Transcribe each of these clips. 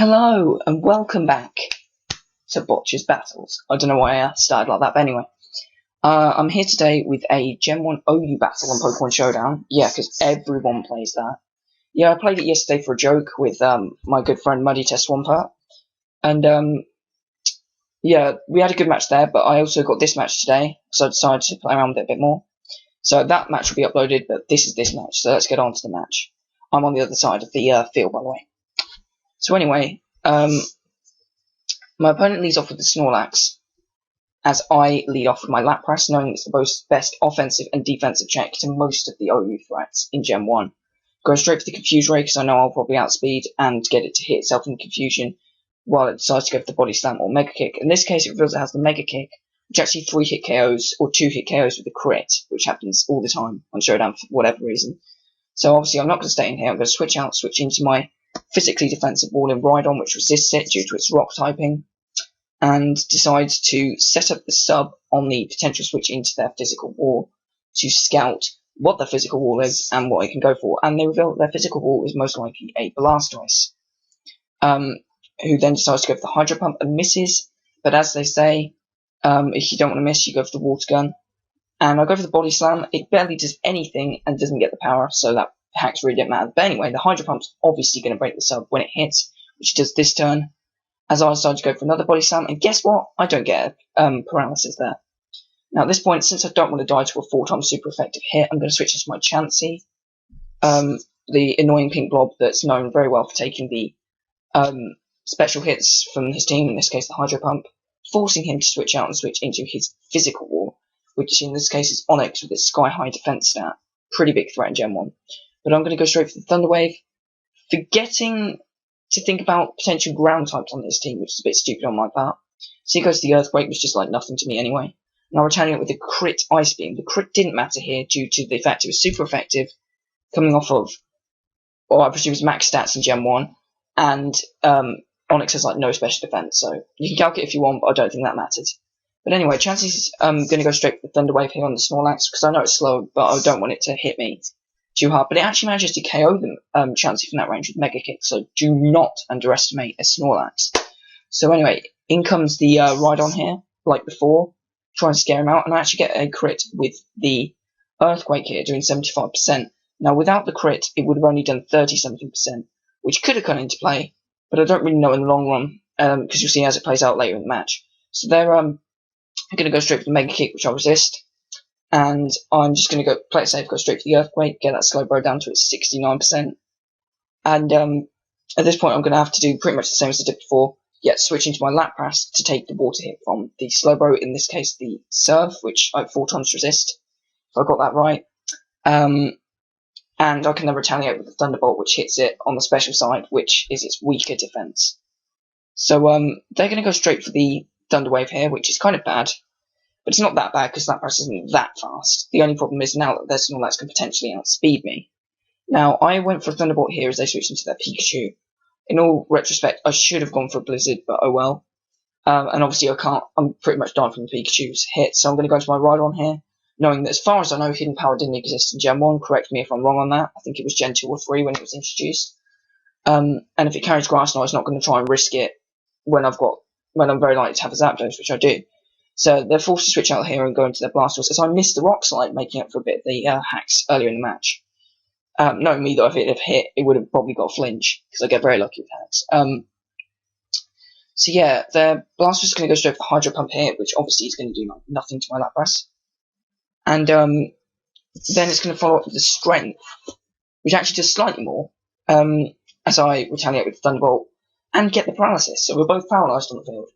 Hello and welcome back to Botcher's Battles. I don't know why I started like that, but anyway. I'm here today with a Gen 1 OU battle on Pokemon Showdown. Yeah, because everyone plays that. Yeah, I played it yesterday for a joke with my good friend Muddy Test Swampert. And yeah, we had a good match there, but I also got this match today, so I decided to play around with it a bit more. So that match will be uploaded, but this is this match, so let's get on to the match. I'm on the other side of the field, by the way. So anyway, my opponent leads off with the Snorlax, as I lead off with my Lapras, knowing it's the best offensive and defensive check to most of the OU threats in Gen 1. Going straight for the Confuse Ray because I know I'll probably outspeed and get it to hit itself in confusion while it decides to go for the Body Slam or Mega Kick. In this case, it reveals it has the Mega Kick, which actually 3-hit KOs or 2-hit KOs with a crit, which happens all the time on Showdown for whatever reason. So obviously I'm not going to stay in here, I'm going to switch into my physically defensive wall in Rhydon, which resists it due to its rock typing, and decides to set up the sub on the potential switch into their physical wall to scout what their physical wall is and what it can go for. And they reveal that their physical wall is most likely a Blastoise, who then decides to go for the Hydro Pump and misses. But as they say, if you don't want to miss, you go for the Water Gun. And I go for the Body Slam. It barely does anything and doesn't get the power, so that hacks really don't matter. But anyway, the Hydro Pump's obviously going to break the sub when it hits, which it does this turn, as I decide to go for another Body Slam, and guess what? I don't get paralysis there. Now at this point, since I don't want to die to a 4-time super effective hit, I'm going to switch into my Chansey, the annoying pink blob that's known very well for taking the special hits from his team, in this case the Hydro Pump, forcing him to switch out and switch into his physical wall, which in this case is Onix with its sky-high defense stat. Pretty big threat in Gen 1. But I'm going to go straight for the Thunder Wave, forgetting to think about potential ground types on this team, which is a bit stupid on my part. So here goes the Earthquake, which is just like nothing to me anyway. And I'll return it with a crit Ice Beam. The crit didn't matter here due to the fact it was super effective, coming off of, or I presume it's max stats in Gen 1, and Onix has like no special defense, so you can calculate if you want, but I don't think that matters. But anyway, Chansey's going to go straight for the Thunder Wave here on the Snorlax, because I know it's slow, but I don't want it to hit me too hard. But it actually manages to KO them, Chansey from that range with Mega Kick, so do not underestimate a Snorlax. So anyway, in comes the Rhydon here, like before, try and scare him out, and I actually get a crit with the Earthquake here, doing 75%. Now without the crit, it would have only done 30-something%, which could have come into play, but I don't really know in the long run, because you'll see as it plays out later in the match. So they're I'm going to go straight for the Mega Kick, which I resist. And I'm just going to go play it safe, go straight for the Earthquake, get that Slowbro down to its 69%. And at this point I'm going to have to do pretty much the same as I did before, yet switch into my Lapras to take the water hit from the Slowbro, in this case the Surf, which I 4 times resist, if I got that right. And I can then retaliate with the Thunderbolt, which hits it on the special side, which is its weaker defense. So they're going to go straight for the Thunder Wave here, which is kind of bad. But it's not that bad because Lapras isn't that fast. The only problem is now that their Snorlax can potentially outspeed me. Now, I went for a Thunderbolt here as they switched into their Pikachu. In all retrospect, I should have gone for a Blizzard, but oh well. And obviously I'm pretty much dying from the Pikachu's hit, so I'm going to go to my Rhydon here, knowing that as far as I know, Hidden Power didn't exist in Gen 1. Correct me if I'm wrong on that. I think it was Gen 2 or 3 when it was introduced. And if it carries Grass, no, I was not going to try and risk it when I'm very likely to have a Zapdos, which I do. So they're forced to switch out here and go into their Blastoise, as I missed the Rock Slide, making up for a bit of the hacks earlier in the match. Knowing me, though, if it had hit, it would have probably got a flinch, because I get very lucky with hacks. So yeah, their Blastoise is going to go straight for Hydro Pump here, which obviously is going to do nothing to my Lapras. And then it's going to follow up with the Strength, which actually does slightly more, as I retaliate with the Thunderbolt, and get the Paralysis, so we're both paralysed on the field,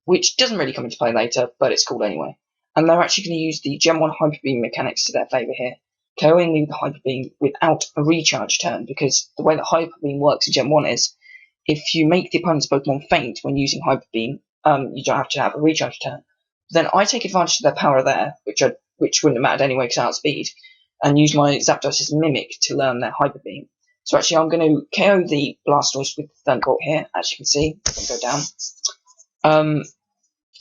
which doesn't really come into play later, but it's cool anyway. And they're actually going to use the Gen 1 Hyper Beam mechanics to their favour here, KOing me with the Hyper Beam without a recharge turn, because the way that Hyper Beam works in Gen 1 is, if you make the opponent's Pokemon faint when using Hyper Beam, you don't have to have a recharge turn. Then I take advantage of their power there, which wouldn't have mattered anyway because I outspeed, and use my Zapdos's Mimic to learn their Hyper Beam. So actually I'm going to KO the Blastoise with the Thunderbolt here, as you can see. I'm going to go down.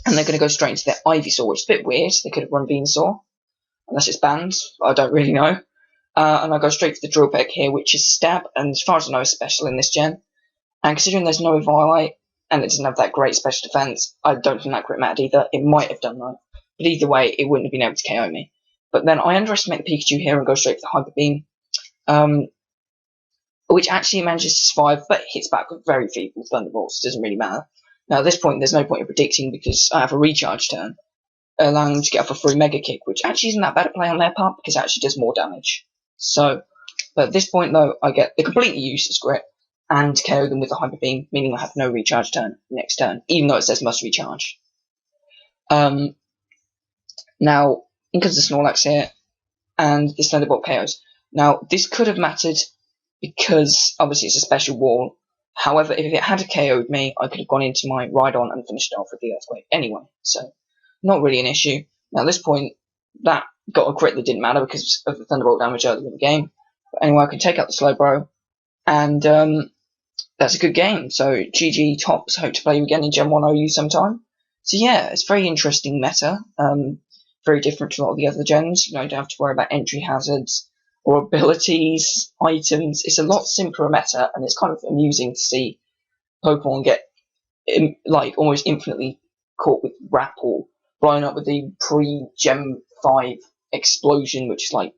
And they're going to go straight into their Ivysaur, which is a bit weird. They could have run Venusaur, unless it's banned. I don't really know. And I go straight for the Drill Peck here, which is Stab, and as far as I know is special in this gen. And considering there's no Violate, and it doesn't have that great special defense, I don't think that crit mattered either. It might have done though. But either way, it wouldn't have been able to KO me. But then I underestimate the Pikachu here and go straight for the Hyper Beam. Which actually manages to survive, but hits back with very feeble Thunderbolts. It doesn't really matter. Now at this point, there's no point in predicting because I have a recharge turn, allowing them to get off a free Mega Kick, which actually isn't that bad a play on their part because it actually does more damage. So, but at this point though, I get the completely useless Grit and KO them with a Hyper Beam, meaning I have no recharge turn next turn, even though it says must recharge. Now, in comes the Snorlax here, and this Thunderbolt KOs. Now, this could have mattered because obviously it's a special wall. However, if it had KO'd me, I could have gone into my Rhydon and finished it off with the Earthquake anyway. So, not really an issue. Now, at this point, that got a crit that didn't matter because of the Thunderbolt damage earlier in the game. But anyway, I can take out the Slowbro, and that's a good game. So, GG tops. Hope to play you again in Gen 1 OU sometime. So yeah, it's very interesting meta. Very different to a lot of the other gens. You know, you don't have to worry about entry hazards or abilities, items. It's a lot simpler meta, and it's kind of amusing to see Pokemon get like almost infinitely caught with Wrap or blown up with the pre-Gen 5 explosion, which is like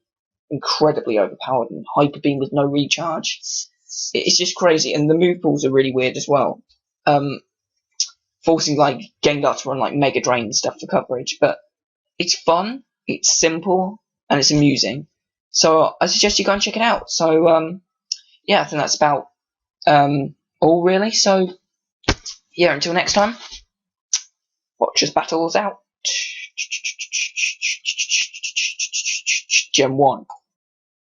incredibly overpowered, and Hyper Beam with no recharge. It's just crazy, and the move pools are really weird as well. Forcing like Gengar to run like Mega Drain and stuff for coverage, but it's fun, it's simple, and it's amusing. So I suggest you go and check it out. So yeah, I think that's about all really. So yeah, until next time, Watchers Battles out. Gen 1.